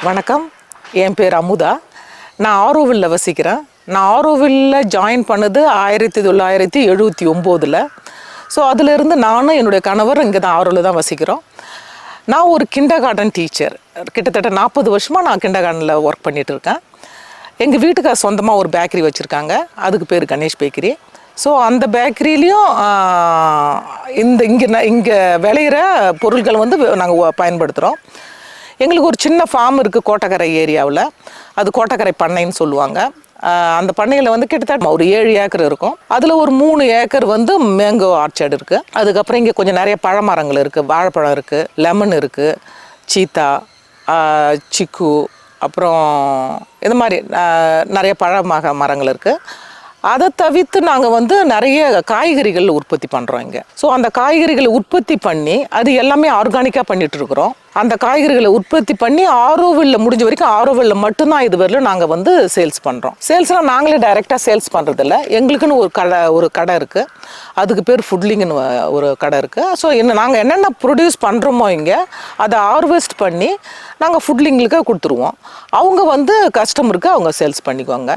வணக்கம், என் பேர் அமுதா. நான் ஆரோவில்ல வசிக்கிறேன். நான் ஆரோவில்ல ஜாயின் பண்ணது 1979. ஸோ அதிலிருந்து நானும் என்னுடைய கணவர் இங்கே தான் ஆரோவில் தான் வசிக்கிறோம். நான் ஒரு கிண்டர் கார்டன் டீச்சர். கிட்டத்தட்ட 40 வருஷமாக நான் கிண்டர் கார்டனில் ஒர்க் பண்ணிகிட்டு இருக்கேன். எங்கள் வீட்டுக்கார் சொந்தமாக ஒரு பேக்கரி வச்சுருக்காங்க. அதுக்கு பேர் கணேஷ் பேக்கரி. ஸோ அந்த பேக்கரியிலையும் இங்கே விளையிற பொருட்கள் வந்து நாங்கள் பயன்படுத்துகிறோம். எங்களுக்கு ஒரு சின்ன ஃபார்ம் இருக்குது கோட்டக்கரை ஏரியாவில். அது கோட்டக்கரை பண்ணைன்னு சொல்லுவாங்க. அந்த பண்ணையில் வந்து கிட்டத்தட்ட ஒரு 7 ஏக்கர் இருக்கும். அதில் ஒரு 3 ஏக்கர் வந்து மேங்கோ ஆர்ச்சர்டு இருக்குது. அதுக்கப்புறம் இங்கே கொஞ்சம் நிறைய பழமரங்கள் இருக்குது. வாழைப்பழம் இருக்குது, லெமன் இருக்குது, சீத்தா, சிக்கு, அப்புறம் இது மாதிரி நிறைய மரங்கள் இருக்குது. அதை தவிர்த்து நாங்கள் வந்து நிறைய காய்கறிகள் உற்பத்தி பண்ணுறோம் இங்கே. ஸோ அந்த காய்கறிகளை உற்பத்தி பண்ணி அது எல்லாமே ஆர்கானிக்காக பண்ணிகிட்ருக்குறோம். அந்த காய்கறிகளை உற்பத்தி பண்ணி ஆரோவில்ல முடிஞ்ச வரைக்கும் ஆரோவில்ல மட்டும்தான் இது வரலும் நாங்கள் வந்து சேல்ஸ் பண்ணுறோம். சேல்ஸ்னால் நாங்களே டைரெக்டாக சேல்ஸ் பண்ணுறதில்ல. எங்களுக்குன்னு ஒரு கடை இருக்குது. அதுக்கு பேர் ஃபுட்லிங்னு ஒரு கடை இருக்குது. ஸோ நாங்கள் என்னென்ன ப்ரொடியூஸ் பண்ணுறோமோ இங்கே அதை ஹார்வெஸ்ட் பண்ணி நாங்கள் ஃபுட்லிங்களுக்கு கொடுத்துருவோம். அவங்க வந்து கஸ்டமருக்கு அவங்க சேல்ஸ் பண்ணிக்குவாங்க.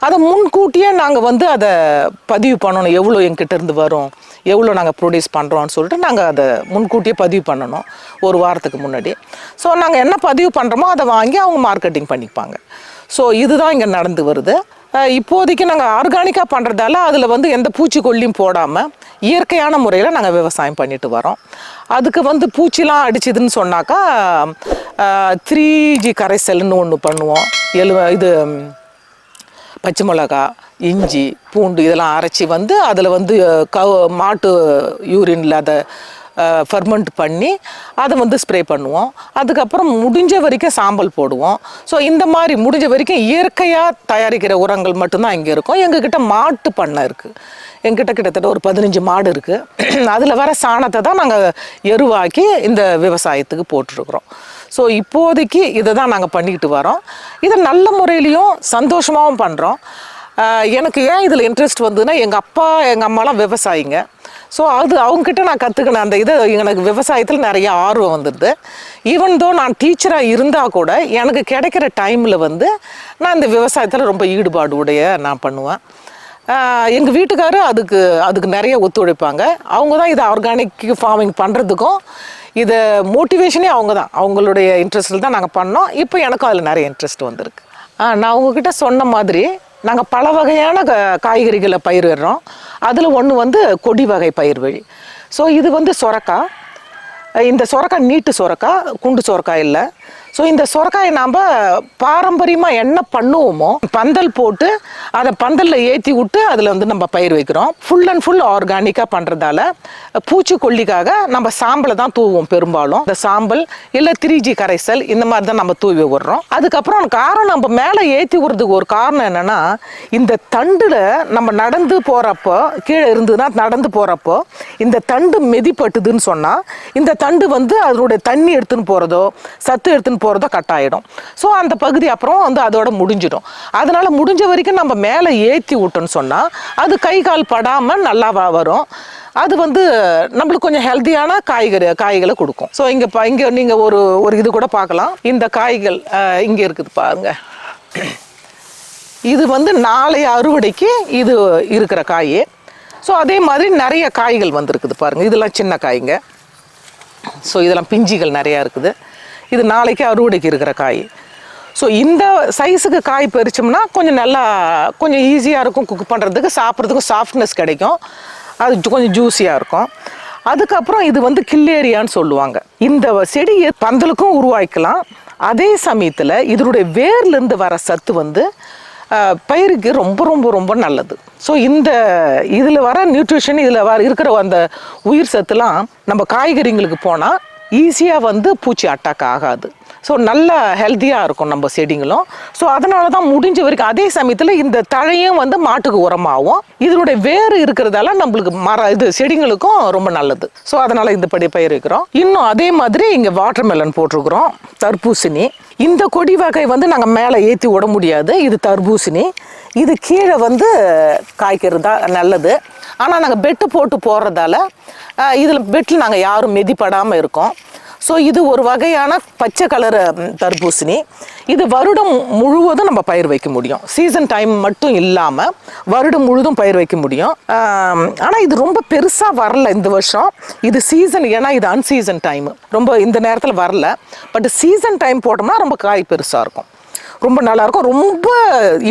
அதை முன்கூட்டியே நாங்கள் வந்து அதை பதிவு பண்ணணும். எவ்வளோ எங்கிட்ட இருந்து வரும், எவ்வளோ நாங்கள் ப்ரொடியூஸ் பண்ணுறோன்னு சொல்லிட்டு நாங்கள் அதை முன்கூட்டியே பதிவு பண்ணணும், ஒரு வாரத்துக்கு முன்னாடி. ஸோ நாங்கள் என்ன பதிவு பண்ணுறோமோ அதை வாங்கி அவங்க மார்க்கெட்டிங் பண்ணிப்பாங்க. ஸோ இதுதான் இங்கே நடந்து வருது. இப்போதைக்கு நாங்கள் ஆர்கானிக்காக பண்ணுறதால அதில் வந்து எந்த பூச்சிக்கொல்லியும் போடாமல் இயற்கையான முறையில் நாங்கள் விவசாயம் பண்ணிட்டு வரோம். அதுக்கு வந்து பூச்சிலாம் அடிச்சுதுன்னு சொன்னாக்கா 3G கரைசல்னு ஒன்று பண்ணுவோம். இது பச்சை மிளகா, இஞ்சி, பூண்டு இதெல்லாம் அரைச்சி வந்து அதில் வந்து மாட்டு யூரினில் அதை ஃபர்மெண்ட் பண்ணி அதை வந்து ஸ்ப்ரே பண்ணுவோம். அதுக்கப்புறம் முடிஞ்ச வரைக்கும் சாம்பல் போடுவோம். ஸோ இந்த மாதிரி முடிஞ்ச வரைக்கும் இயற்கையாக தயாரிக்கிற உரங்கள் மட்டும்தான் இங்கே இருக்கும். எங்ககிட்ட மாட்டு பண்ணை இருக்குது. எங்கிட்ட கிட்டத்தட்ட ஒரு 15 மாடு இருக்குது. அதில் வர சாணத்தை தான் நாங்கள் எருவாக்கி இந்த விவசாயத்துக்கு போட்டுருக்குறோம். ஸோ இப்போதைக்கு இதை தான் நாங்கள் பண்ணிக்கிட்டு வரோம். இதை நல்ல முறையிலையும் சந்தோஷமாகவும் பண்ணுறோம். எனக்கு ஏன் இதில் இன்ட்ரெஸ்ட் வந்ததுன்னா, எங்கள் அப்பா எங்கள் அம்மாலாம் விவசாயிங்க. ஸோ அவங்கக்கிட்ட நான் கற்றுக்கினேன். அந்த இதை எனக்கு விவசாயத்தில் நிறைய ஆர்வம் வந்துடுது. ஈவன் தோ நான் டீச்சராக இருந்தால் கூட எனக்கு கிடைக்கிற டைமில் வந்து நான் இந்த விவசாயத்தில் ரொம்ப ஈடுபாடு நான் பண்ணுவேன். எங்கள் வீட்டுக்காரர் அதுக்கு நிறைய ஒத்துழைப்பாங்க. அவங்க தான் இதை ஆர்கானிக் ஃபார்மிங் பண்ணுறதுக்கும் இதை மோட்டிவேஷனே அவங்க தான். அவங்களுடைய இன்ட்ரெஸ்ட்டில் தான் நாங்கள் பண்ணோம். இப்போ எனக்கும் அதில் நிறைய இன்ட்ரெஸ்ட் வந்திருக்கு. நான் உங்ககிட்ட சொன்ன மாதிரி நாங்கள் பல வகையான காய்கறிகளை பயிரிடுறோம். அதில் ஒன்று வந்து கொடி வகை பயிர் வழி. ஸோ இது வந்து சொரக்காய். இந்த சொரக்காய் நீட்டு சொரக்காய், குண்டு சொரக்காய் இல்லை. ஸோ இந்த சொரக்காயை நாம் பாரம்பரியமாக என்ன பண்ணுவோமோ பந்தல் போட்டு அதை பந்தலில் ஏற்றி விட்டு அதில் வந்து நம்ம பயிர் வைக்கிறோம். ஃபுல் அண்ட் ஃபுல் ஆர்கானிக்காக பண்ணுறதால பூச்சிக்கொல்லிக்காக நம்ம சாம்பலை தான் தூவோம் பெரும்பாலும். இந்த சாம்பல் இல்லை 3G கரைசல் இந்த மாதிரி தான் நம்ம தூவி விடுறோம். அதுக்கப்புறம் காரணம் நம்ம மேலே ஏற்றி விடுறதுக்கு ஒரு காரணம் என்னென்னா, இந்த தண்டில் நம்ம நடந்து போகிறப்போ கீழே இருந்துன்னா நடந்து போகிறப்போ இந்த தண்டு மெதிப்பட்டுதுன்னு சொன்னால் இந்த தண்டு வந்து அதனுடைய தண்ணி எடுத்துன்னு போகிறதோ சத்து எடுத்துன்னு போகிறதோ கட் ஆகிடும். ஸோ அந்த பகுதி அப்புறம் வந்து அதோட முடிஞ்சிடும். அதனால் முடிஞ்ச வரைக்கும் நம்ம மேலே ஏற்றி விட்டோன்னு சொன்னால் அது கை கால் படாமல் நல்லா வரும். அது வந்து நம்மளுக்கு கொஞ்சம் ஹெல்த்தியான காய்களை கொடுக்கும். ஸோ இங்கே நீங்கள் ஒரு இது கூட பார்க்கலாம். இந்த காய்கள் இங்கே இருக்குது பாருங்க. இது வந்து நாளைய அறுவடைக்கு இது இருக்கிற காய். ஸோ அதே மாதிரி நிறைய காய்கள் வந்துருக்குது பாருங்கள். இதெல்லாம் சின்ன காய்ங்க. ஸோ இதெல்லாம் பிஞ்சிகள் நிறையா இருக்குது. இது நாளைக்கு அறுவடைக்கு இருக்கிற காய். ஸோ இந்த சைஸுக்கு காய் பறிச்சோம்னா கொஞ்சம் ஈஸியாக இருக்கும் குக் பண்ணுறதுக்கு, சாப்பிட்றதுக்கும் சாஃப்ட்னஸ் கிடைக்கும். அது கொஞ்சம் ஜூஸியாக இருக்கும். அதுக்கப்புறம் இது வந்து கில்லேரியான்னு சொல்லுவாங்க. இந்த செடியை பந்தலுக்கும் உருவாக்கலாம். அதே சமயத்தில் இதனுடைய வேர்லேருந்து வர சத்து வந்து பயிருக்கு ரொம்ப ரொம்ப ரொம்ப நல்லது. ஸோ இதில் வர நியூட்ரிஷன், இதில் இருக்கிற அந்த உயிர் சத்துலாம் நம்ம காய்கறிங்களுக்கு போனால் ஈஸியாக வந்து பூச்சி அட்டாக் ஆகாது. ஸோ நல்ல ஹெல்த்தியாக இருக்கும் நம்ம செடிங்களும். ஸோ அதனால தான் முடிஞ்ச வரைக்கும் அதே சமயத்தில் இந்த தழையும் வந்து மாட்டுக்கு உரமாகும். இதனுடைய வேறு இருக்கிறதால நம்மளுக்கு செடிங்களுக்கும் ரொம்ப நல்லது. ஸோ அதனால் இந்த பயிர் வைக்கிறோம். இன்னும் அதே மாதிரி இங்கே வாட்டர்மெலன் போட்டிருக்கிறோம், தர்பூசணி. இந்த கொடி வகை வந்து நாங்கள் மேலே ஏற்றி விட முடியாது. இது தர்பூசணி. இது கீழே வந்து காய்க்கிறது தான் நல்லது. ஆனால் நாங்கள் பெட்டு போட்டு போடுறதால இதில் பெட்டில் நாங்கள் யாரும் மெதிப்படாமல் இருக்கோம். ஸோ இது ஒரு வகையான பச்சை கலர் தர்பூசணி. இது வருடம் முழுவதும் நம்ம பயிர் வைக்க முடியும். சீசன் டைம் மட்டும் இல்லாமல் வருடம் முழுதும் பயிர் வைக்க முடியும். ஆனால் இது ரொம்ப பெருசாக வரல இந்த வருஷம். இது சீசன், ஏன்னா இது அன்சீசன் டைம், ரொம்ப இந்த நேரத்தில் வரல. பட் சீசன் டைம் போட்டோம்னா ரொம்ப காய் பெருசாக இருக்கும், ரொம்ப நல்லாயிருக்கும். ரொம்ப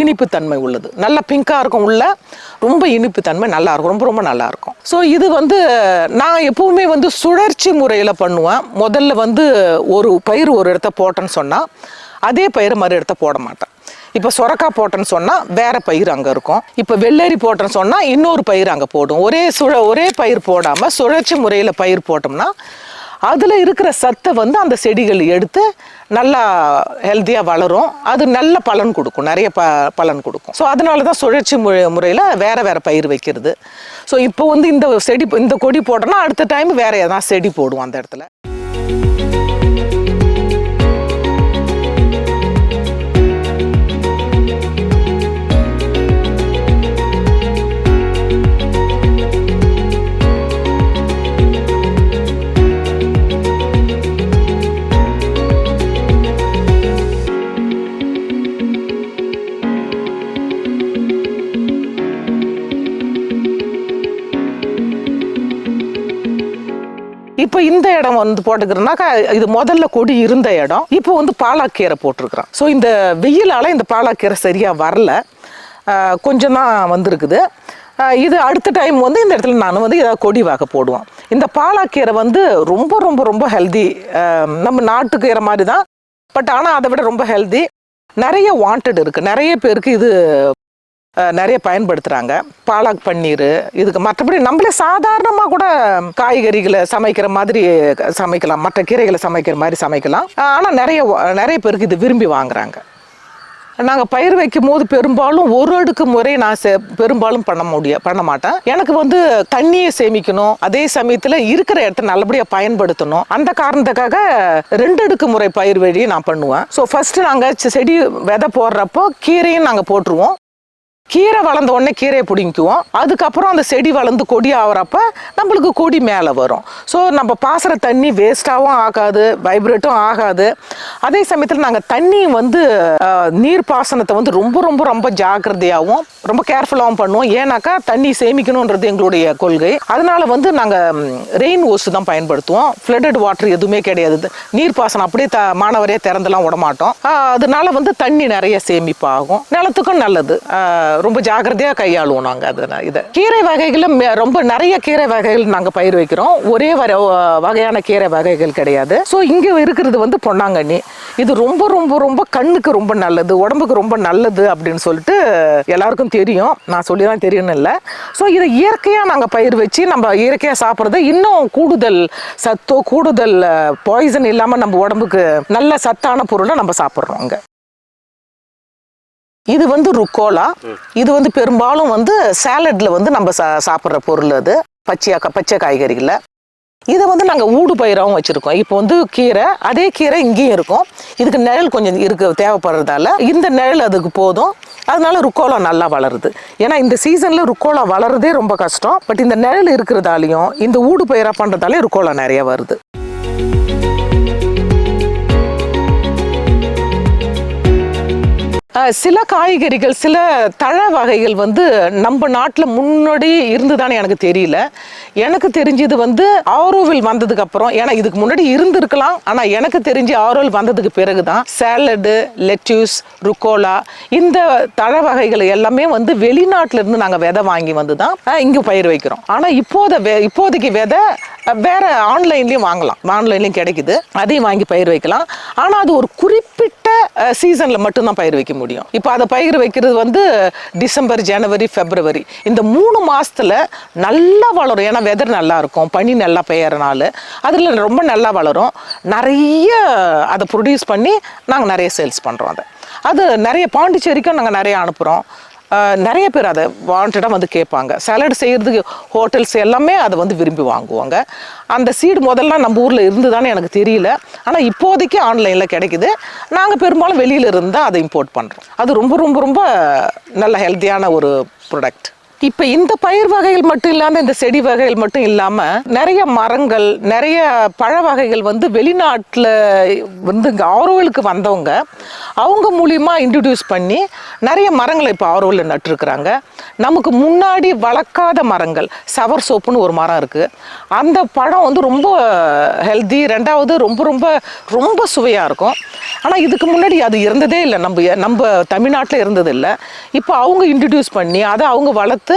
இனிப்பு தன்மை உள்ளது, நல்ல பிங்காக இருக்கும் உள்ள, ரொம்ப இனிப்பு தன்மை நல்லாயிருக்கும், ரொம்ப ரொம்ப நல்லாயிருக்கும். ஸோ இது நான் எப்போவுமே சுழற்சி முறையில் பண்ணுவேன். முதல்ல ஒரு பயிர் ஒரு இடத்த போட்டேன்னு சொன்னால் அதே பயிர் மறு இடத்த போட மாட்டேன். இப்போ சொரக்காய் போட்டேன்னு சொன்னால் வேற பயிர் அங்கே இருக்கும். இப்போ வெள்ளரி போட்டேன்னு சொன்னால் இன்னொரு பயிர் அங்கே போடும். ஒரே பயிர் போடாமல் சுழற்சி முறையில் பயிர் போட்டோம்னா அதில் இருக்கிற சத்தை அந்த செடிகள் எடுத்து நல்லா ஹெல்த்தியாக வளரும். அது நல்ல பலன் கொடுக்கும், நிறைய பலன் கொடுக்கும். ஸோ அதனால தான் சுழற்சி முறையில் வேறு பயிர் வைக்கிறது. ஸோ இப்போ இந்த கொடி போட்டோன்னா அடுத்த டைம் வேறு எதனா செடி போடுவோம் அந்த இடத்துல. இப்போ இந்த இடம் போட்டுக்கிறோம்னாக்கா இது முதல்ல கொடி இருந்த இடம். இப்போ பாலாக்கீரை போட்டிருக்கிறோம். ஸோ இந்த வெயிலால் இந்த பாலாக்கீரை சரியாக வரல, கொஞ்சம் தான் வந்திருக்குது. இது அடுத்த டைம் இந்த இடத்துல நான் ஏதாவது கொடி வகை போடுவோம். இந்த பாலாக்கீரை ரொம்ப ரொம்ப ரொம்ப ஹெல்தி, நம்ம நாட்டுக்கீரை மாதிரி தான், பட் ஆனால் அதை விட ரொம்ப ஹெல்தி. நிறைய வாண்டட் இருக்குது, நிறைய பேருக்கு இது நிறைய பயன்படுத்துகிறாங்க. பாலாக் பன்னீர் இதுக்கு. மற்றபடி நம்மளே சாதாரணமாக கூட காய்கறிகளை சமைக்கிற மாதிரி சமைக்கலாம், மற்ற கீரைகளை சமைக்கிற மாதிரி சமைக்கலாம். ஆனால் நிறைய பேருக்கு இது விரும்பி வாங்குறாங்க. நாங்கள் பயிர் வைக்கும் போது பெரும்பாலும் ஒரு அடுக்கு முறை நான் பெரும்பாலும் பண்ண மாட்டேன். எனக்கு தண்ணியை சேமிக்கணும், அதே சமயத்தில் இருக்கிற இடத்த நல்லபடியாக பயன்படுத்தணும். அந்த காரணத்துக்காக 2 அடுக்கு முறை பயிர் வழியை நான் பண்ணுவேன். ஸோ ஃபர்ஸ்ட் நாங்கள் செடி விதை போடுறப்போ கீரையும் நாங்கள் போட்டுருவோம். கீரை வளர்ந்த உடனே கீரையை பிடிங்குவோம். அதுக்கப்புறம் அந்த செடி வளர்ந்து கொடி ஆகிறப்ப நம்மளுக்கு கொடி மேலே வரும். ஸோ நம்ம பாசுகிற தண்ணி வேஸ்ட்டாகவும் ஆகாது, வைப்ரேட்டும் ஆகாது. அதே சமயத்தில் நாங்கள் தண்ணி நீர் பாசனத்தை ரொம்ப ரொம்ப ரொம்ப ஜாக்கிரதையாகவும் ரொம்ப கேர்ஃபுல்லாகவும் பண்ணுவோம். ஏன்னாக்கா தண்ணி சேமிக்கணுன்றது எங்களுடைய கொள்கை. அதனால நாங்கள் ரெயின் ஓஸ் தான் பயன்படுத்துவோம். ஃப்ளட்டட் வாட்டர் எதுவுமே கிடையாது. நீர் பாசனம் அப்படியே மாணவரே திறந்தெல்லாம் விடமாட்டோம். அதனால தண்ணி நிறைய சேமிப்பாகும், நிலத்துக்கும் நல்லது. ரொம்ப ஜாக்கிரதையாக கையாளுவோம் நாங்கள் இதை. கீரை வகைகளும் ரொம்ப நிறைய கீரை வகைகள் நாங்கள் பயிர் வைக்கிறோம். ஒரே வகையான கீரை வகைகள் கிடையாது. ஸோ இங்கே இருக்கிறது பொன்னாங்கண்ணி. இது ரொம்ப ரொம்ப ரொம்ப கண்ணுக்கு ரொம்ப நல்லது, உடம்புக்கு ரொம்ப நல்லது அப்படின்னு சொல்லிட்டு எல்லாருக்கும் தெரியும். நான் சொல்லி தான் தெரியணும் இல்லை. ஸோ இதை இயற்கையாக நாங்கள் பயிர் வச்சு நம்ம இயற்கையாக சாப்பிட்றது இன்னும் கூடுதல் சத்தோ கூடுதல் பாய்சன் இல்லாமல் நம்ம உடம்புக்கு நல்ல சத்தான பொருளை நம்ம சாப்பிட்றோம். அங்கே இது ருக்கோலா. இது பெரும்பாலும் சாலட்ல நம்ம சாப்பிட்ற பொருள். அது பச்சை காய்கறிகளில் இதை நாங்கள் ஊடு பயிராகவும் வச்சுருக்கோம். இப்போ கீரை, அதே கீரை இங்கேயும் இருக்கும். இதுக்கு நிழல் கொஞ்சம் தேவைப்படுறதால இந்த நிழல் அதுக்கு போதும். அதனால ருக்கோலா நல்லா வளருது. ஏன்னா இந்த சீசனில் ருக்கோலா வளருதே ரொம்ப கஷ்டம். பட் இந்த நிழல் இருக்கிறதாலையும் இந்த ஊடு பயிராக பண்ணுறதாலே ருக்கோலா நிறைய வருது. சில காய்கறிகள், சில தழை வகைகள் நம்ம நாட்டில் முன்னாடி இருந்துதானே எனக்கு தெரியல. எனக்கு தெரிஞ்சது ஆரோவில் வந்ததுக்கு அப்புறம், ஏன்னா இதுக்கு முன்னாடி இருந்திருக்கலாம், ஆனால் எனக்கு தெரிஞ்சு ஆரோவில் வந்ததுக்கு பிறகு தான் சாலடு, லெட்யூஸ், ருக்கோலா இந்த தழை வகைகள் எல்லாமே வெளிநாட்டில இருந்து நாங்கள் விதை வாங்கி தான் இங்கே பயிர் வைக்கிறோம். ஆனால் இப்போதைக்கு விதை வேற ஆன்லைன்லயும் வாங்கலாம், ஆன்லைன்லயும் கிடைக்குது, அதையும் வாங்கி பயிர் வைக்கலாம். ஆனால் அது ஒரு குறிப்பிட்ட சீசன்ல மட்டும்தான் பயிர் வைக்க முடியும். இப்போ அதை பயிர் வைக்கிறது டிசம்பர், ஜனவரி, பிப்ரவரி இந்த 3 மாசத்துல நல்லா வளரும். ஏன்னா வெதர் நல்லா இருக்கும், பனி நல்லா பெய்யறனால அதில் ரொம்ப நல்லா வளரும். நிறைய அதை ப்ரொடியூஸ் பண்ணி நாங்கள் நிறைய சேல்ஸ் பண்ணுறோம். அது நிறைய பாண்டிச்சேரிக்கும் நாங்கள் நிறைய அனுப்புகிறோம். நிறைய பேர் அதை வாண்டடாக கேட்பாங்க. சாலட் செய்கிறதுக்கு ஹோட்டல்ஸ் எல்லாமே அதை விரும்பி வாங்குவாங்க. அந்த சீடு முதல்ல நம்ம ஊரில் இருந்து தானே எனக்கு தெரியல. ஆனால் இப்போதைக்கு ஆன்லைனில் கிடைக்குது. நாங்கள் பெரும்பாலும் வெளியில் இருந்தால் அதை இம்போர்ட் பண்ணுறோம். அது ரொம்ப ரொம்ப ரொம்ப நல்ல ஹெல்த்தியான ஒரு ப்ராடக்ட். இப்போ இந்த பயிர் வகைகள் மட்டும் இல்லாமல் இந்த செடி வகைகள் மட்டும் இல்லாமல் நிறைய மரங்கள் நிறைய பழ வகைகள் வந்து வெளிநாட்டில் வந்து இங்கே ஆரோவிலுக்கு வந்தவங்க அவங்க மூலியமா இன்ட்ரடியூஸ் பண்ணி நிறைய மரங்களை இப்போ ஆரோவில் நட்டுருக்குறாங்க. நமக்கு முன்னாடி வளர்க்காத மரங்கள் சவர் சோப்புன்னு ஒரு மரம் இருக்குது. அந்த பழம் வந்து ரொம்ப ஹெல்தி, ரெண்டாவது ரொம்ப ரொம்ப ரொம்ப சுவையாக இருக்கும். ஆனால் இதுக்கு முன்னாடி அது இருந்ததே இல்லை, நம்ம தமிழ்நாட்டில் இருந்தது இல்லை. இப்போ அவங்க இன்ட்ரடியூஸ் பண்ணி அதை அவங்க வளர்த்து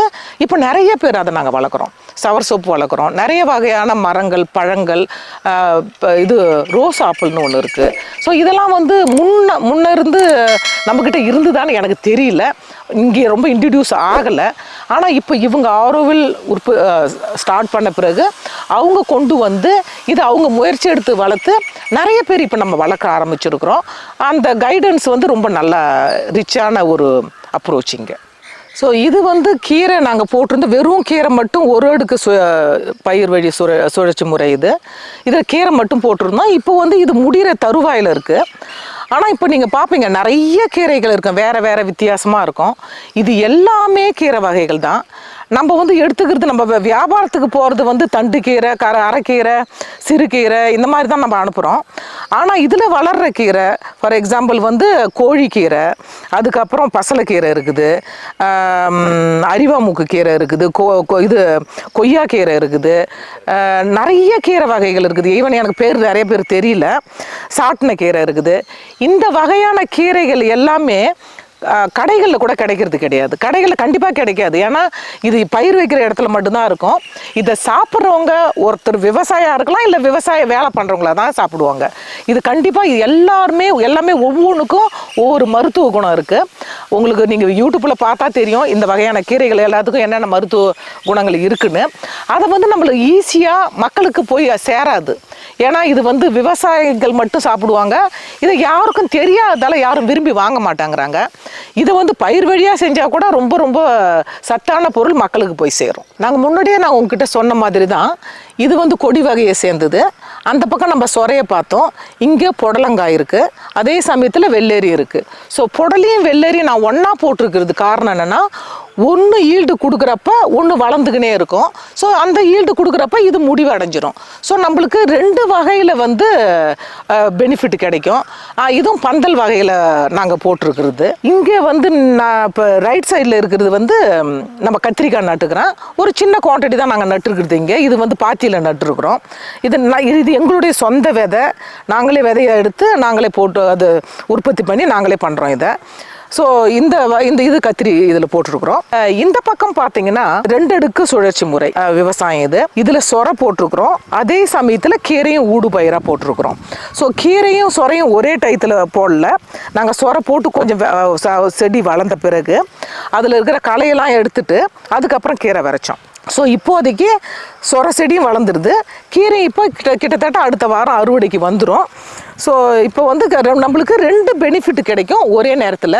இப்போ நிறைய பேர் அதை நாங்கள் வளர்க்குறோம். சவர் சோப்பு வளர்க்குறோம். நிறைய வகையான மரங்கள் பழங்கள், இது ரோஸ் ஆப்பிள்னு ஒன்று இருக்குது. ஸோ இதெல்லாம் வந்து முன்ன இருந்து நம்மக்கிட்ட இருந்துதான்னு எனக்கு தெரியல, இங்கே ரொம்ப இன்ட்ரடியூஸ் ஆகலை. ஆனால் இப்போ இவங்க ஆரோவில் ஸ்டார்ட் பண்ண பிறகு அவங்க கொண்டு வந்து இதை அவங்க முயற்சி எடுத்து வளர்த்து நிறைய பேர் இப்போ நம்ம வளர்க்க ஆரம்பிச்சிருக்கிறோம். அந்த கைடன்ஸ் வந்து ரொம்ப நல்ல ரிச்சான ஒரு அப்ரோச்சிங்க. ஸோ இது வந்து கீரை நாங்கள் போட்டிருந்து வெறும் கீரை மட்டும் ஒரு அடுக்கு பயிர் வழி சுழற்சி முறை. இதில் கீரை மட்டும் போட்டிருந்தோம். இப்போ வந்து இது முடிகிற தருவாயில் இருக்குது. ஆனால் இப்போ நீங்கள் பார்ப்பீங்க நிறைய கீரைகள் இருக்கும், வேறு வேறு வித்தியாசமாக இருக்கும். இது எல்லாமே கீரை வகைகள் தான். நம்ம வந்து எடுத்துக்கிறது, நம்ம வியாபாரத்துக்கு போகிறது வந்து தண்டு கீரை, அரைக்கீரை, சிறுகீரை இந்த மாதிரி தான் நம்ம அனுப்புகிறோம். ஆனால் இதில் வளர்கிற கீரை ஃபார் எக்ஸாம்பிள் வந்து கோழிக்கீரை, அதுக்கப்புறம் பசலைக்கீரை இருக்குது, அரிவாமுக்கு கீரை இருக்குது, இது கொய்யாக்கீரை இருக்குது, நிறைய கீரை வகைகள் இருக்குது. ஈவன் எனக்கு பேர் நிறைய பேர் தெரியல. சாட்டின கீரை இருக்குது. இந்த வகையான கீரைகள் எல்லாமே கடைகளில் கூட கிடைக்கிறது கிடையாது. கடைகளில் கண்டிப்பாக கிடைக்காது. ஏன்னா இது பயிர் வைக்கிற இடத்துல மட்டும்தான் இருக்கும். இதை சாப்பிட்றவங்க ஒருத்தர் விவசாயியாக இருக்கலாம், இல்லை விவசாய வேலை பண்ணுறவங்களா தான் சாப்பிடுவாங்க. இது கண்டிப்பாக எல்லாமே ஒவ்வொன்றுக்கும் ஒவ்வொரு மருத்துவ குணம் இருக்குது. உங்களுக்கு நீங்கள் யூடியூப்பில் பார்த்தா தெரியும் இந்த வகையான கீரைகள் எல்லாத்துக்கும் என்னென்ன மருத்துவ குணங்கள் இருக்குன்னு. அதை வந்து நம்மளுக்கு ஈஸியாக மக்களுக்கு போய் சேராது. ஏன்னா இது வந்து விவசாயிகள் மட்டும் சாப்பிடுவாங்க. இதை யாருக்கும் தெரியாததால் யாரும் விரும்பி வாங்க மாட்டாங்கிறாங்க. இதை வந்து பயிர் வழியாக செஞ்சால் கூட ரொம்ப ரொம்ப சத்தான பொருள் மக்களுக்கு போய் சேரும். முன்னாடியே நான் உங்ககிட்ட சொன்ன மாதிரி தான் இது வந்து கொடி வகையை சேர்ந்தது. அந்த பக்கம் நம்ம சொரையை பார்த்தோம், இங்கே புடலங்காய் இருக்குது, அதே சமயத்தில் வெள்ளரி இருக்குது. ஸோ புடலையும் வெள்ளரியும் நான் ஒன்றா போட்டிருக்கிறது காரணம் என்னென்னா, ஒன்று ஈல்டு கொடுக்குறப்ப ஒன்று வளர்ந்துக்கினே இருக்கும். ஸோ அந்த ஈல்டு கொடுக்குறப்ப இது முடிவு அடைஞ்சிரும். ஸோ நம்மளுக்கு 2 வகையில் வந்து பெனிஃபிட் கிடைக்கும். இதுவும் பந்தல் வகையில் நாங்கள் போட்டிருக்கிறது. இங்கே வந்து நான் இப்போ ரைட் சைடில் இருக்கிறது வந்து நம்ம கத்திரிக்காய் நட்டுக்கிறோம். ஒரு சின்ன குவான்டிட்டி தான் நாங்கள் நட்டுருக்கிறது இங்கே. இது வந்து பாத்தியில் நட்டுருக்குறோம். இது எங்களுடைய சொந்த விதை. நாங்களே விதையை எடுத்து நாங்களே போட்டு அது உற்பத்தி பண்ணி நாங்களே பண்ணுறோம் இதை. ஸோ இந்த இது கத்திரி இதில் போட்டிருக்கிறோம். இந்த பக்கம் பார்த்தீங்கன்னா 2 அடுக்கு சுழற்சி முறை விவசாயம். இதில் சொரை போட்டிருக்கிறோம், அதே சமயத்தில் கீரையும் ஊடு பயிராக போட்டிருக்கிறோம். ஸோ கீரையும் சொரையும் ஒரே டயத்தில் போடல. நாங்கள் சொரை போட்டு கொஞ்சம் செடி வளர்ந்த பிறகு அதில் இருக்கிற களையெல்லாம் எடுத்துட்டு அதுக்கப்புறம் கீரை விரைச்சோம். ஸோ இப்போதைக்கு சொரை செடியும் வளர்ந்துருது, கீரை இப்போ கிட்டத்தட்ட அடுத்த வாரம் அறுவடைக்கு வந்துடும். ஸோ இப்போ வந்து நம்மளுக்கு 2 பெனிஃபிட் கிடைக்கும் ஒரே நேரத்தில்.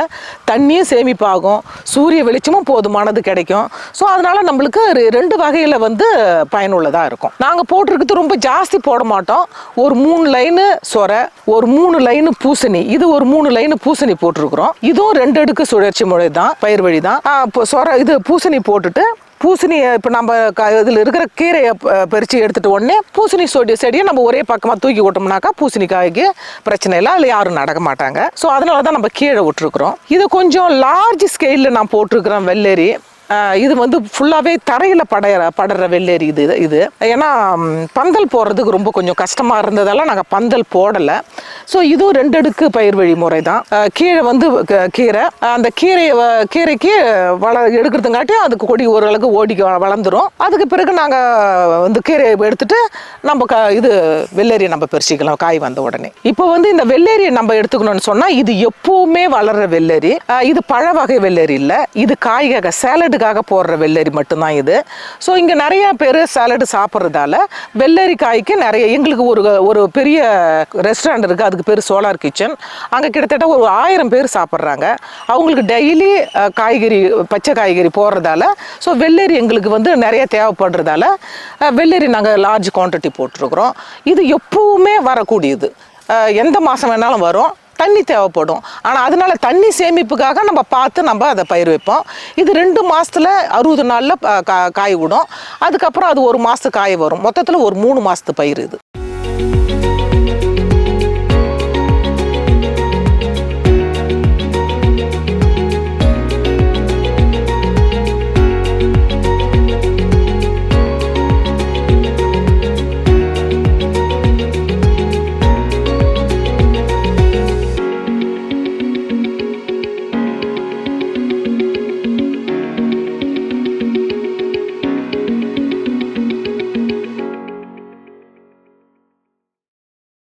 தண்ணியும் சேமிப்பாகும், சூரிய வெளிச்சமும் போதுமானது கிடைக்கும். ஸோ அதனால் நம்மளுக்கு 2 வகையில் வந்து பயனுள்ளதாக இருக்கும். நாங்கள் போட்டிருக்கிறது ரொம்ப ஜாஸ்தி போட மாட்டோம். ஒரு 3 லைனு சொரை, ஒரு 3 லைனு பூசணி, இது ஒரு 3 லைனு பூசணி போட்டிருக்கிறோம். இதுவும் 2 அடுக்கு சுழற்சி முறை தான், பயிர் வழி தான். இப்போ சொரை இது பூசணி போட்டுட்டு பூசணியை இப்போ நம்ம இதில் இருக்கிற கீரையை பறித்து எடுத்துகிட்டு உடனே பூசணி செடியை நம்ம ஒரே பக்கமாக தூக்கி விட்டோம்னாக்கா பூசணிக்காய்க்கு பிரச்சனை இல்லை, அதில் யாரும் நடக்க மாட்டாங்க. ஸோ அதனால தான் நம்ம கீழே விட்டுருக்குறோம். இது கொஞ்சம் லார்ஜ் ஸ்கேலில் நான் போட்டிருக்கிறேன் வெள்ளரி. இது வந்து ஃபுல்லாகவே தரையில் படுற வெள்ளரி இது. ஏன்னா பந்தல் போடுறதுக்கு ரொம்ப கொஞ்சம் கஷ்டமாக இருந்ததால நாங்கள் பந்தல் போடலை. ஸோ இதுவும் 2 அடுக்கு பயிர் வழி முறை தான். கீழே வந்து கீரை, அந்த கீரைக்கு எடுக்கிறதுங்காட்டி அதுக்கு கொடி ஓரளவுக்கு ஓடி வளர்ந்துடும். அதுக்கு பிறகு நாங்கள் வந்து கீரையை எடுத்துட்டு நம்ம இது வெள்ளரியை நம்ம பறிச்சிக்கலாம் காய் வந்த உடனே. இப்போ வந்து இந்த வெள்ளரியை நம்ம எடுத்துக்கணும்னு சொன்னால் இது எப்பவுமே வளர்கிற வெள்ளரி. இது பழ வகை வெள்ளரி இல்லை, இது காய்காக சேலடுக்காக போடுற வெள்ளரி மட்டும்தான் இது. ஸோ இங்கே நிறைய பேர் சேலடு சாப்பிட்றதால வெள்ளரி காய்க்கு நிறைய எங்களுக்கு ஒரு பெரிய ரெஸ்டாரண்ட் இருக்குது, அதுக்கு பேர் சோலார் கிச்சன். அங்கே கிட்டத்தட்ட ஒரு 1000 பேர் சாப்பிட்றாங்க. அவங்களுக்கு டெய்லி காய்கறி, பச்சை காய்கறி போடுறதால ஸோ வெள்ளரி எங்களுக்கு வந்து நிறைய தேவைப்படுறதால வெள்ளரி நாங்கள் லார்ஜ் குவான்டிட்டி போட்டிருக்கிறோம். இது எப்பவுமே வரக்கூடியது, எந்த மாதம் வேணாலும் வரும். தண்ணி தேவைப்படும். ஆனால் அதனால தண்ணி சேமிப்புக்காக நம்ம பார்த்து நம்ம அதை பயிர் வைப்போம். இது 2 மாதத்தில் 60 நாளில் காய் விடும். அதுக்கப்புறம் அது 1 மாதத்துக்கு காய் வரும். மொத்தத்தில் ஒரு 3 மாதத்து பயிர் இது.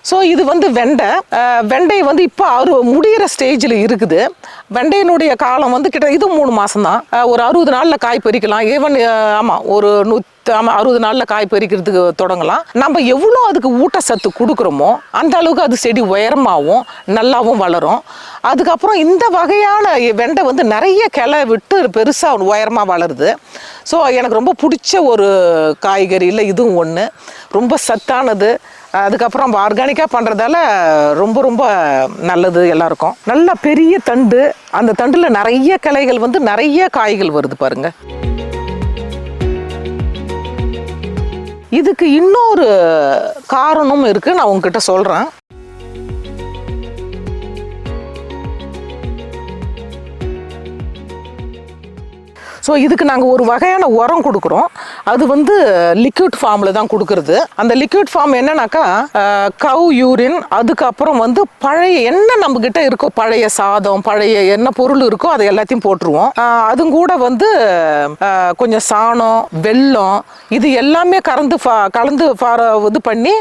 ஸோ இது வந்து வெண்டை வந்து இப்போ முடிகிற ஸ்டேஜில் இருக்குது. வெண்டையினுடைய காலம் வந்து இது 3 மாதம் தான். ஒரு 60 நாளில் காய் பறிக்கலாம். ஈவன் ஆமாம் ஒரு 60 நாளில் காய் பறிக்கிறதுக்கு தொடங்கலாம். நம்ம எவ்வளோ அதுக்கு ஊட்டச்சத்து கொடுக்குறோமோ அந்த அளவுக்கு அது செடி உயரமாகவும் நல்லாவும் வளரும். அதுக்கப்புறம் இந்த வகையான வெண்டை வந்து நிறைய கிளை விட்டு பெருசாக உயரமாக வளருது. ஸோ எனக்கு ரொம்ப பிடிச்ச ஒரு காய்கறியில் இதுவும் ஒன்று. ரொம்ப சத்தானது. அதுக்கப்புறம் நம்ம ஆர்கானிக்காக பண்ணுறதால ரொம்ப ரொம்ப நல்லது எல்லாருக்கும். நல்ல பெரிய தண்டு, அந்த தண்டில் நிறைய கிளைகள் வந்து நிறைய காய்கள் வருது பாருங்க. இதுக்கு இன்னொரு காரணம் இருக்குது, நான் உங்ககிட்ட சொல்கிறேன். ஸோ இதுக்கு நாங்கள் ஒரு வகையான உரம் கொடுக்குறோம். அது வந்து லிக்விட் ஃபார்மில் தான் கொடுக்குறது. அந்த லிக்விட் ஃபார்ம் என்னன்னாக்கா கவ் யூரின், அதுக்கப்புறம் வந்து பழைய என்ன நம்மக்கிட்ட இருக்கோ, பழைய சாதம், பழைய என்ன பொருள் இருக்கோ அதை எல்லாத்தையும் போட்டுருவோம். அதுவும் கூட வந்து கொஞ்சம் சாணம், வெல்லம், இது எல்லாமே கலந்து இது பண்ணி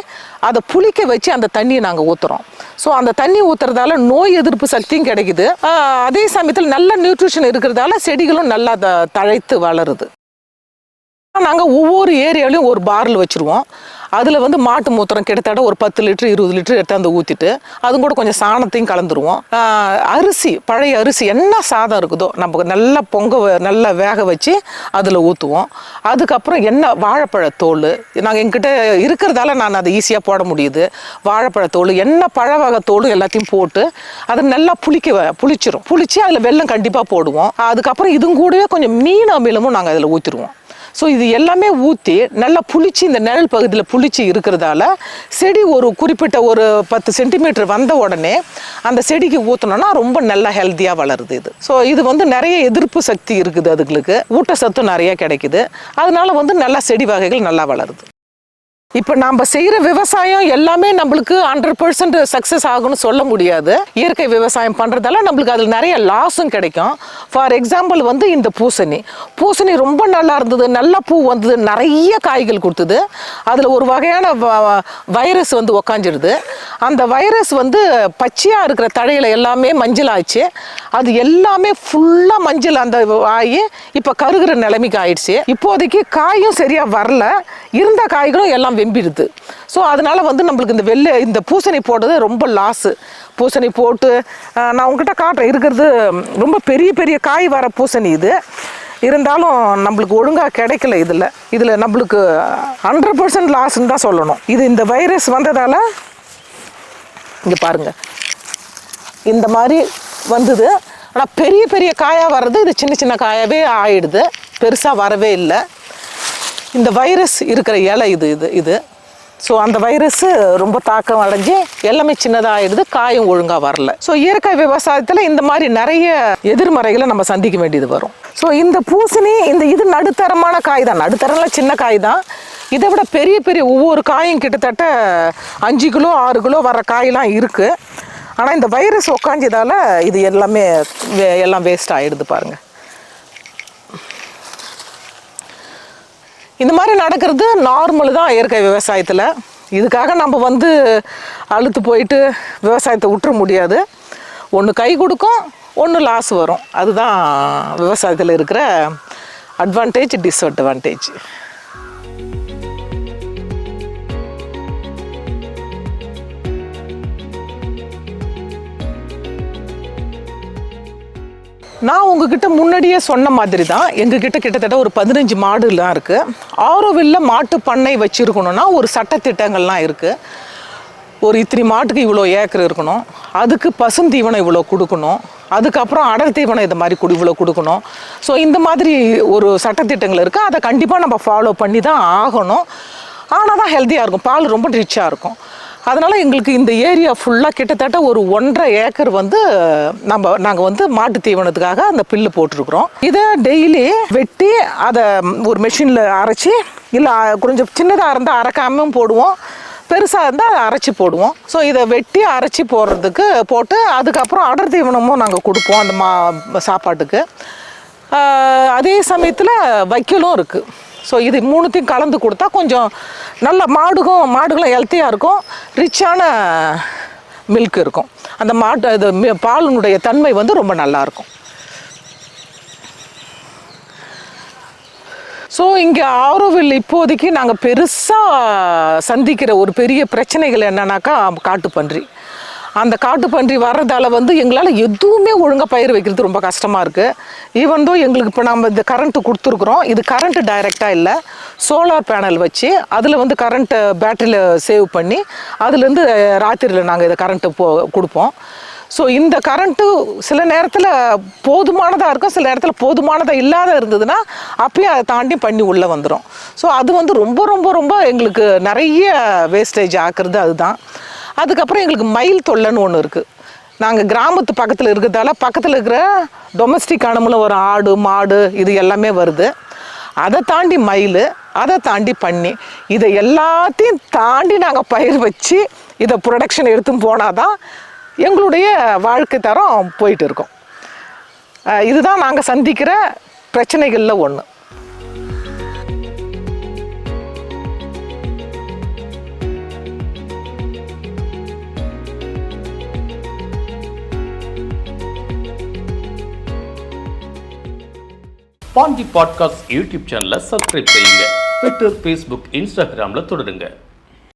அதை புளிக்க வச்சு அந்த தண்ணியை நாங்கள் ஊற்றுறோம். ஸோ அந்த தண்ணி ஊற்றுறதால நோய் எதிர்ப்பு சக்தியும் கிடைக்குது. அதே சமயத்தில் நல்ல நியூட்ரிஷன் இருக்கிறதால செடிகளும் நல்லா தழைத்து வளருது. நாங்கள் ஒவ்வொரு ஏரியாலையும் ஒரு பார்ல வச்சுருவோம். அதில் வந்து மாட்டு மூத்திரம் கிட்டத்தட்ட ஒரு 10 லிட்டர் 20 லிட்டர் எடுத்தாந்து ஊற்றிட்டு அதுவும் கூட கொஞ்சம் சாணத்தையும் கலந்துருவோம். அரிசி, பழைய அரிசி என்ன சாதம் இருக்குதோ நம்ம நல்லா நல்லா வேக வச்சு அதில் ஊற்றுவோம். அதுக்கப்புறம் என்ன வாழைப்பழத்தோல் நாங்கள் எங்கிட்ட இருக்கிறதால நான் அதை ஈஸியாக போட முடியுது. வாழைப்பழத்தோல், என்ன பழ வகை தோல் எல்லாத்தையும் போட்டு அதை நல்லா புளிச்சு அதில் வெல்லம் கண்டிப்பாக போடுவோம். அதுக்கப்புறம் இதுவும் கூடவே கொஞ்சம் மீன் அமிலமும் நாங்கள் அதில் ஊற்றிடுவோம். ஸோ இது எல்லாமே ஊற்றி நல்லா புளிச்சு இந்த நிழல் பகுதியில் புளிச்சு இருக்கிறதால செடி ஒரு குறிப்பிட்ட ஒரு 10 சென்டிமீட்டர் வந்த உடனே அந்த செடிக்கு ஊற்றினோன்னா ரொம்ப நல்லா ஹெல்த்தியாக வளருது இது. ஸோ இது வந்து நிறைய எதிர்ப்பு சக்தி இருக்குது, அதுங்களுக்கு ஊட்டச்சத்து நிறைய கிடைக்குது. அதனால வந்து நல்லா செடி வகைகள் நல்லா வளருது. இப்போ நம்ம செய்கிற விவசாயம் எல்லாமே நம்மளுக்கு 100% சக்ஸஸ் ஆகும்னு சொல்ல முடியாது. இயற்கை விவசாயம் பண்ணுறதால நம்மளுக்கு அதில் நிறைய லாஸும் கிடைக்கும். ஃபார் எக்ஸாம்பிள் வந்து இந்த பூசணி ரொம்ப நல்லா இருந்தது, நல்ல பூ வந்தது, நிறைய காய்கள் கொடுத்தது. அதில் ஒரு வகையான வைரஸ் வந்து உக்காஞ்சிடுது. அந்த வைரஸ் வந்து பச்சையாக இருக்கிற தழையில எல்லாமே மஞ்சள் ஆயிடுச்சு. அது எல்லாமே ஃபுல்லாக மஞ்சள் அந்த ஆகி இப்போ கருகிற நிலைமைக்கு ஆயிடுச்சு. இப்போதைக்கு காயும் சரியாக வரல, இருந்த காய்களும் எல்லாம் வெம்பிடுது. ஸோ அதனால வந்து நம்மளுக்கு இந்த பூசணி போடுறது ரொம்ப லாஸு. பூசணி போட்டு நான் உங்ககிட்ட காட்டுறேன், இருக்கிறது ரொம்ப பெரிய பெரிய காய் வர பூசணி இது. இருந்தாலும் நம்மளுக்கு ஒழுங்காக கிடைக்கல. இதில் நம்மளுக்கு 100% லாஸ்ன்னு தான் சொல்லணும். இந்த வைரஸ் வந்ததால் இங்கே பாருங்கள், இந்த மாதிரி வந்தது. ஆனால் பெரிய பெரிய காயாக வர்றது இது சின்ன சின்ன காயாகவே ஆயிடுது, பெருசாக வரவே இல்லை. இந்த வைரஸ் இருக்கிற இலை இது. ஸோ அந்த வைரஸ் ரொம்ப தாக்கம் அடைஞ்சு எல்லாமே சின்னதாக ஆயிடுது, காயும் ஒழுங்காக வரல. ஸோ இயற்கை விவசாயத்தில் இந்த மாதிரி நிறைய எதிர்மறைகளை நம்ம சந்திக்க வேண்டியது வரும். ஸோ இந்த பூசணி இது நடுத்தரமான காய் தான், நடுத்தரம்லாம் சின்ன காய் தான். இதை விட பெரிய பெரிய ஒவ்வொரு காயும் கிட்டத்தட்ட 5 கிலோ 6 கிலோ வர காயெலாம் இருக்குது. ஆனால் இந்த வைரஸ் உக்காஞ்சதால் இது எல்லாம் வேஸ்ட் ஆகிடுது பாருங்கள். இந்த மாதிரி நடக்கிறது நார்மல் தான் இயற்கை விவசாயத்தில். இதுக்காக நம்ம வந்து அழுத்து போயிட்டு விவசாயத்தை விட்டுற முடியாது. ஒன்று கை கொடுக்கும், ஒன்று லாஸ் வரும். அதுதான் விவசாயத்தில் இருக்கிற அட்வான்டேஜ், டிஸ்அட்வான்டேஜ். நான் உங்ககிட்ட முன்னாடியே சொன்ன மாதிரி தான் எங்ககிட்ட கிட்டத்தட்ட ஒரு 15 மாடுலாம் இருக்குது. ஆரோவில்ல மாட்டு பண்ணை வச்சுருக்கணுன்னா ஒரு சட்டத்திட்டங்கள்லாம் இருக்குது. ஒரு இத்தனை மாட்டுக்கு இவ்வளோ ஏக்கர் இருக்கணும், அதுக்கு பசுந்தீவனம் இவ்வளோ கொடுக்கணும், அதுக்கப்புறம் அடர் தீவனம் இந்த மாதிரி இவ்வளோ கொடுக்கணும். ஸோ இந்த மாதிரி ஒரு சட்டத்திட்டங்கள் இருக்குது. அதை கண்டிப்பாக நம்ம ஃபாலோ பண்ணி தான் ஆகணும். ஆனால் தான் ஹெல்த்தியாக இருக்கும், பால் ரொம்ப ரிச்சாக இருக்கும். அதனால் எங்களுக்கு இந்த ஏரியா ஃபுல்லாக கிட்டத்தட்ட ஒரு 1.5 ஏக்கர் வந்து நாங்கள் வந்து மாட்டு தீவனத்துக்காக அந்த புல்லு போட்டிருக்கிறோம். இதை டெய்லி வெட்டி அதை ஒரு மெஷினில் அரைச்சி, இல்லை கொஞ்சம் சின்னதாக இருந்தால் அரைக்காமல் போடுவோம், பெருசாக இருந்தால் அதை அரைச்சி போடுவோம். ஸோ இதை வெட்டி அரைச்சி போட்டு அதுக்கப்புறம் அடர் தீவனமும் நாங்கள் கொடுப்போம் அந்த சாப்பாட்டுக்கு. அதே சமயத்தில் வைக்கலும் இருக்குது. ஸோ இது 3த்தையும் கலந்து கொடுத்தா கொஞ்சம் நல்ல மாடுகளும் ஹெல்த்தியாக இருக்கும், ரிச்சான மில்க் இருக்கும். அந்த பாலினுடைய தன்மை வந்து ரொம்ப நல்லாயிருக்கும். ஸோ இங்கே ஆரோவில் இப்போதைக்கு நாங்கள் பெருசாக சந்திக்கிற ஒரு பெரிய பிரச்சனைகள் என்னன்னாக்கா காட்டுப்பன்றி. அந்த காட்டுப்பன்றி வர்றதால வந்து எங்களால் எதுவுமே ஒழுங்காக பயிர் வைக்கிறது ரொம்ப கஷ்டமாக இருக்குது. ஈவன் தோ எங்களுக்கு இப்போ நம்ம இந்த கரண்ட்டு கொடுத்துருக்குறோம், இது கரண்ட்டு டைரெக்டாக இல்லை, சோலார் பேனல் வச்சு அதில் வந்து கரண்ட்டை பேட்டரியில் சேவ் பண்ணி அதுலேருந்து ராத்திரியில் நாங்கள் இதை கரண்ட்டு கொடுப்போம். ஸோ இந்த கரண்ட்டு சில நேரத்தில் போதுமானதாக இருக்கும், சில நேரத்தில் போதுமானதாக இல்லாத இருந்ததுன்னா அப்பயும் அதை தாண்டி பண்ணி உள்ளே வந்துடும். ஸோ அது வந்து ரொம்ப ரொம்ப ரொம்ப எங்களுக்கு நிறைய வேஸ்டேஜ் ஆக்குறது அதுதான். அதுக்கப்புறம் எங்களுக்கு மயில் தொல்லைன்னு ஒன்று இருக்குது. நாங்கள் கிராமத்து பக்கத்தில் இருக்கிறதால பக்கத்தில் இருக்கிற டொமஸ்டிக் அனிமலும் ஒரு ஆடு மாடு இது எல்லாமே வருது. அதை தாண்டி மயில், அதை தாண்டி பன்னி, இதை எல்லாத்தையும் தாண்டி நாங்கள் பயிர் வச்சு இதை ப்ரொடக்ஷன் எடுத்து போனால் தான் எங்களுடைய வாழ்க்கை தரம் போயிட்டு இருக்கோம். இதுதான் நாங்கள் சந்திக்கிற பிரச்சனைகளில் ஒன்று. பாண்டி பாட்காஸ்ட் யூடியூப் சேனலை சப்ஸ்கிரைப் செய்யுங்க. ட்விட்டர், ஃபேஸ்புக், இன்ஸ்டாகிராமில் தொடருங்க.